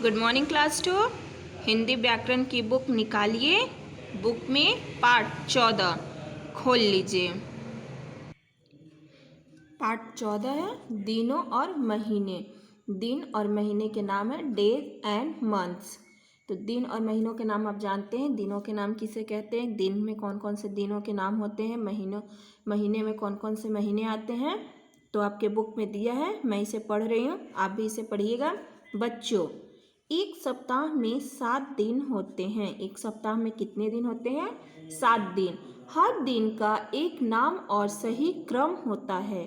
Good morning class 2। Hindi व्याकरण की book निकालिए। बुक में पाठ 14 खोल लीजिए। पाठ 14 है दिनों और महीने। दिन और महीने के नाम है डेज एंड मंथ्स। तो दिन और महीनों के नाम आप जानते हैं। दिनों के नाम किसे कहते हैं, दिन में कौन कौन से दिनों के नाम होते हैं, महीने में कौन कौन से महीने आते हैं। तो आपके बुक में दिया है, मैं इसे पढ़ रही हूँ, आप भी इसे पढ़िएगा। बच्चों, एक सप्ताह में 7 दिन होते हैं। एक सप्ताह में कितने दिन होते हैं? 7 दिन। हर दिन का एक नाम और सही क्रम होता है।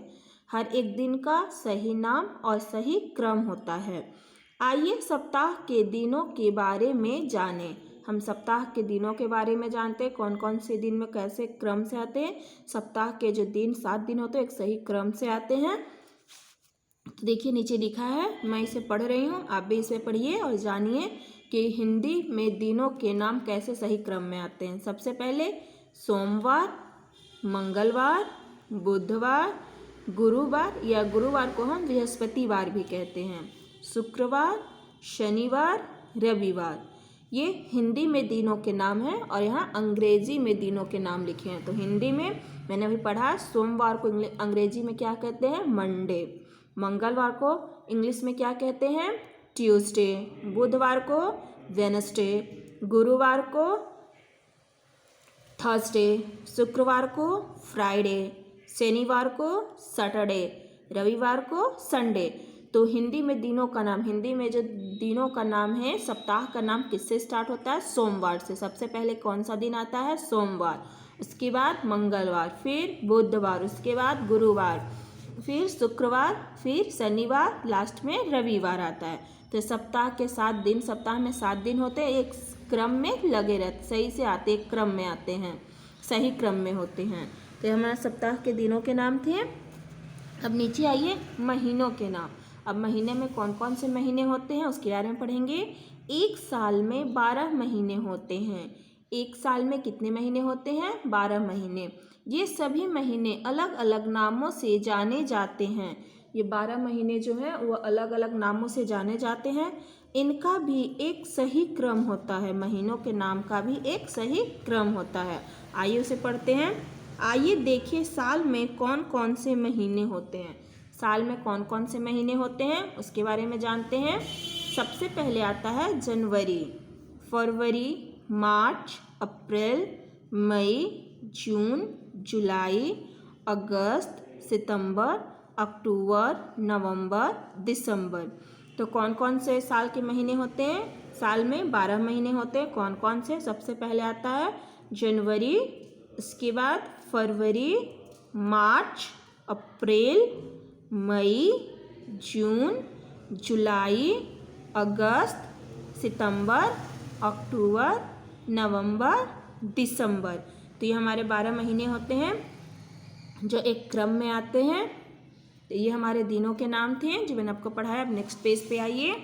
हर एक दिन का सही नाम और सही क्रम होता है। आइए सप्ताह के दिनों के बारे में जानें। हम सप्ताह के दिनों के बारे में जानते हैं, कौन कौन से दिन में कैसे क्रम से आते हैं। सप्ताह के जो दिन 7 दिन होते हैं एक सही क्रम से आते हैं। तो देखिए नीचे लिखा है, मैं इसे पढ़ रही हूँ, आप भी इसे पढ़िए और जानिए कि हिंदी में दिनों के नाम कैसे सही क्रम में आते हैं। सबसे पहले सोमवार, मंगलवार, बुधवार, गुरुवार या गुरुवार को हम बृहस्पतिवार भी कहते हैं, शुक्रवार, शनिवार, रविवार। ये हिंदी में दिनों के नाम हैं और यहाँ अंग्रेजी में दिनों के नाम लिखे हैं। तो हिंदी में मैंने अभी पढ़ा, सोमवार को अंग्रेजी में क्या कहते हैं? मंडे। मंगलवार को इंग्लिश में क्या कहते हैं? ट्यूसडे। बुधवार को वेनसडे। गुरुवार को थर्सडे। शुक्रवार को फ्राइडे। शनिवार को सैटरडे। रविवार को संडे। तो हिंदी में दिनों का नाम, हिंदी में जो दिनों का नाम है, सप्ताह का नाम किससे स्टार्ट होता है? सोमवार से। सबसे पहले कौन सा दिन आता है? सोमवार। उसके बाद मंगलवार, फिर बुधवार, उसके बाद गुरुवार, फिर शुक्रवार, फिर शनिवार, लास्ट में रविवार आता है। तो सप्ताह के 7 दिन, सप्ताह में 7 दिन होते हैं, एक क्रम में लगे रहते, सही से आते, एक क्रम में आते हैं, सही क्रम में होते हैं। तो हमारा सप्ताह के दिनों के नाम थे। अब नीचे आइए महीनों के नाम। अब महीने में कौन कौन से महीने होते हैं उसके बारे में पढ़ेंगे। एक साल में 12 महीने होते हैं। एक साल में कितने महीने होते हैं? 12 महीने। ये सभी महीने अलग अलग नामों से जाने जाते हैं। ये 12 महीने जो हैं वो अलग अलग नामों से जाने जाते हैं। इनका भी एक सही क्रम होता है। महीनों के नाम का भी एक सही क्रम होता है। आइए उसे पढ़ते हैं। आइए देखिए साल में कौन कौन से महीने होते हैं। साल में कौन कौन से महीने होते हैं उसके बारे में जानते हैं। सबसे पहले आता है जनवरी, फरवरी, मार्च, अप्रैल, मई, जून, जुलाई, अगस्त, सितंबर, अक्टूबर, नवंबर, दिसंबर। तो कौन कौन से साल के महीने होते हैं? साल में 12 महीने होते हैं। कौन कौन से? सबसे पहले आता है जनवरी, उसके बाद फरवरी, मार्च, अप्रैल, मई, जून, जुलाई, अगस्त, सितंबर, अक्टूबर, नवंबर, दिसंबर। तो ये हमारे 12 महीने होते हैं जो एक क्रम में आते हैं। तो ये हमारे दिनों के नाम थे जो मैंने आपको पढ़ाया। अब नेक्स्ट पेज पे आइए।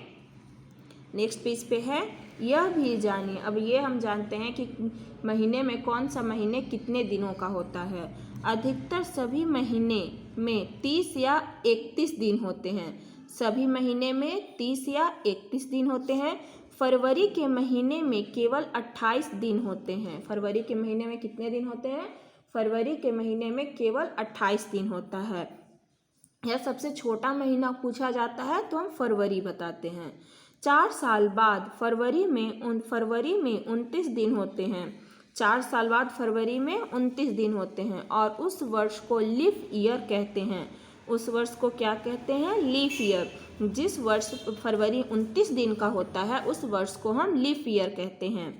नेक्स्ट पेज पे है यह भी जानिए। अब ये हम जानते हैं कि महीने में कौन सा महीने कितने दिनों का होता है। अधिकतर सभी महीने में 30 या 31 दिन होते हैं। सभी महीने में 30 या 31 दिन होते हैं। फरवरी के महीने में केवल 28 दिन होते हैं। फरवरी के महीने में कितने दिन होते हैं? फरवरी के महीने में केवल 28 दिन होता है। यह सबसे छोटा महीना पूछा जाता है तो हम फरवरी बताते हैं। 4 साल बाद फरवरी में 29 दिन होते हैं। 4 साल बाद फरवरी में 29 दिन होते हैं और उस वर्ष को लीफ ईयर कहते हैं। उस वर्ष को क्या कहते हैं? Leaf year. जिस वर्ष फरवरी 29 दिन का होता है उस वर्ष को हम लीफ ईयर कहते हैं।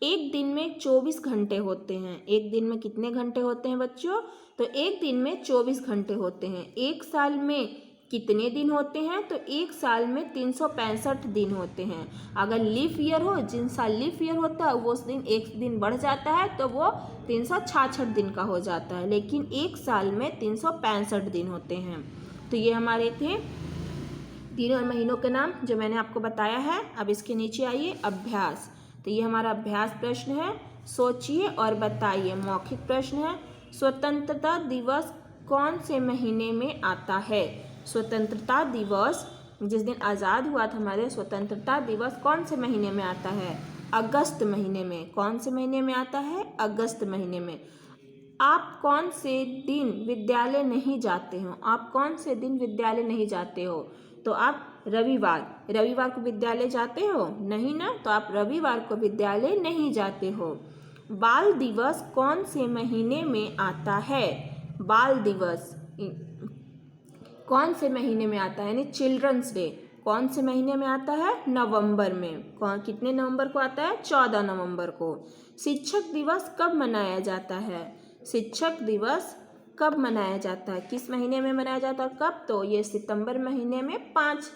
एक दिन में 24 घंटे होते हैं। एक दिन में कितने घंटे होते हैं बच्चों? तो एक दिन में 24 घंटे होते हैं। एक साल में कितने दिन होते हैं? तो एक साल में 365 दिन होते हैं। अगर लीफ ईयर हो, जिन साल लीफ ईयर होता है वो उस दिन एक दिन बढ़ जाता है तो वो 366 दिन का हो जाता है, लेकिन एक साल में 365 दिन होते हैं। तो ये हमारे थे दिनों और महीनों के नाम जो मैंने आपको बताया है। अब इसके नीचे आइए अभ्यास। तो ये हमारा अभ्यास प्रश्न है। सोचिए और बताइए। मौखिक प्रश्न है। स्वतंत्रता दिवस कौन से महीने में आता है? स्वतंत्रता दिवस जिस दिन आज़ाद हुआ था हमारे स्वतंत्रता दिवस कौन से महीने में आता है? अगस्त महीने में। कौन से महीने में आता है? अगस्त महीने में। आप कौन से दिन विद्यालय नहीं जाते हो? आप कौन से दिन विद्यालय नहीं जाते हो? तो आप रविवार को विद्यालय जाते हो? नहीं ना, तो आप रविवार को विद्यालय नहीं जाते हो। बाल दिवस कौन से महीने में आता है? बाल दिवस कौन से महीने में आता है? यानी चिल्ड्रंस डे कौन से महीने में आता है? नवंबर में। कितने नवंबर को आता है? 14 नवंबर को। शिक्षक दिवस कब मनाया जाता है? शिक्षक दिवस कब मनाया जाता है? किस महीने में मनाया जाता है? कब? तो ये सितंबर महीने में 5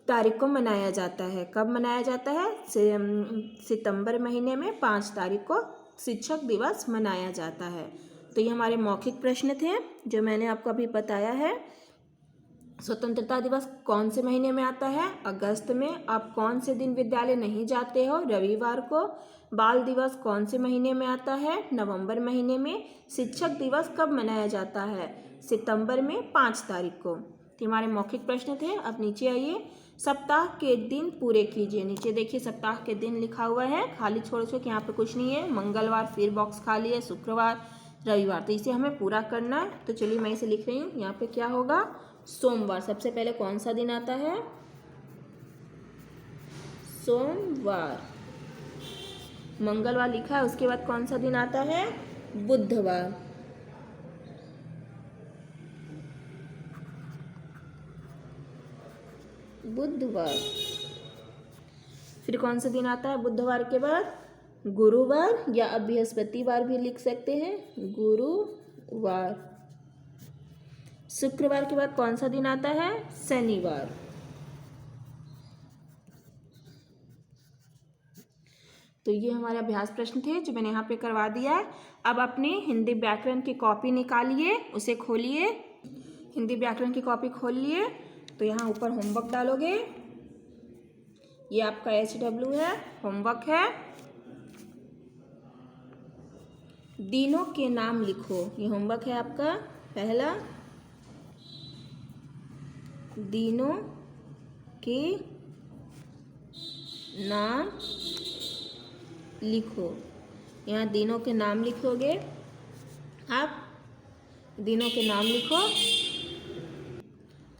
तारीख को मनाया जाता है। कब मनाया जाता है? सितंबर महीने में 5 तारीख को शिक्षक दिवस मनाया जाता है। तो ये हमारे मौखिक प्रश्न थे जो मैंने आपको अभी बताया है। स्वतंत्रता दिवस कौन से महीने में आता है? अगस्त में। आप कौन से दिन विद्यालय नहीं जाते हो? रविवार को। बाल दिवस कौन से महीने में आता है? नवंबर महीने में। शिक्षक दिवस कब मनाया जाता है? सितंबर में 5 तारीख को। तो हमारे मौखिक प्रश्न थे। अब नीचे आइए, सप्ताह के दिन पूरे कीजिए। नीचे देखिए सप्ताह के दिन लिखा हुआ है, खाली छोड़ कि यहाँ पे कुछ नहीं है। मंगलवार फिर बॉक्स खाली है, शुक्रवार, रविवार, तो इसे हमें पूरा करना है। तो चलिए मैं इसे लिख रही हूँ। यहाँ पे क्या होगा? सोमवार। सबसे पहले कौन सा दिन आता है? सोमवार। मंगलवार लिखा है, उसके बाद कौन सा दिन आता है? बुधवार। बुधवार। फिर कौन सा दिन आता है बुधवार के बाद? गुरुवार, या अब बृहस्पतिवार भी लिख सकते हैं, गुरुवार। शुक्रवार के बाद कौन सा दिन आता है? शनिवार। तो ये हमारे अभ्यास प्रश्न थे जो मैंने यहाँ पे करवा दिया है। अब अपनी हिंदी व्याकरण की कॉपी निकालिए, उसे खोलिए। हिंदी व्याकरण की कॉपी खोल लिए तो यहाँ ऊपर होमवर्क डालोगे। ये आपका HW है, होमवर्क है। दिनों के नाम लिखो, ये होमवर्क है आपका। पहला, दिनों के नाम लिखो। यहाँ दिनों के नाम लिखोगे आप, दिनों के नाम लिखो।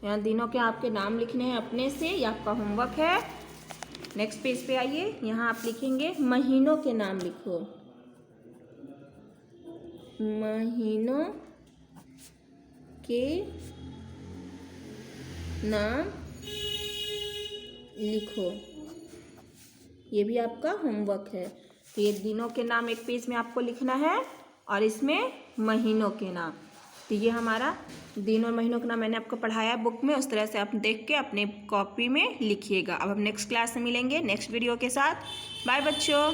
यहाँ दिनों के आपके नाम लिखने हैं अपने से, ये आपका होमवर्क है। नेक्स्ट पेज पे आइए, यहाँ आप लिखेंगे महीनों के नाम लिखो। महीनों के नाम लिखो, ये भी आपका होमवर्क है। तो ये दिनों के नाम एक पेज में आपको लिखना है और इसमें महीनों के नाम। तो ये हमारा दिनों और महीनों के नाम मैंने आपको पढ़ाया है बुक में, उस तरह से आप देख के अपने कॉपी में लिखिएगा। अब हम नेक्स्ट क्लास में मिलेंगे नेक्स्ट वीडियो के साथ। बाय बच्चों।